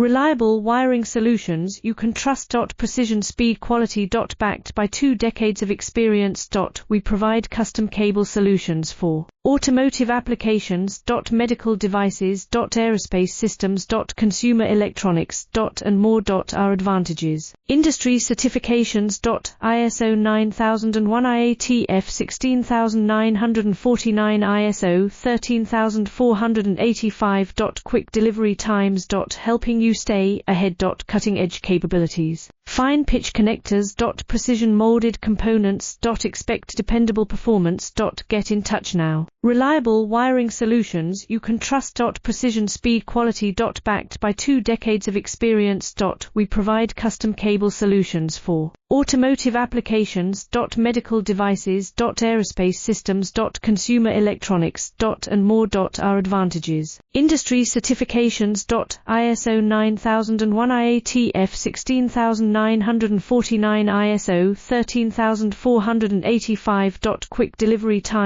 Reliable wiring solutions you can trust. Precision, speed, quality. Backed by 2 decades of experience. We provide custom cable solutions for automotive applications. Medical devices. Aerospace systems. Consumer electronics. And more. Our advantages: industry certifications. ISO 9001, IATF 16949, ISO 13485. Quick delivery times. Helping you stay ahead. Cutting edge capabilities. Fine pitch connectors. Precision molded components. Expect dependable performance. Get in touch now. Reliable wiring solutions you can trust. Precision, speed, quality. Backed by 2 decades of experience. We provide custom cable solutions for automotive applications. Medical devices. Aerospace systems. Consumer electronics. And more. Our advantages: industry certifications. ISO 9001, IATF 16949, ISO 13485. Quick delivery time.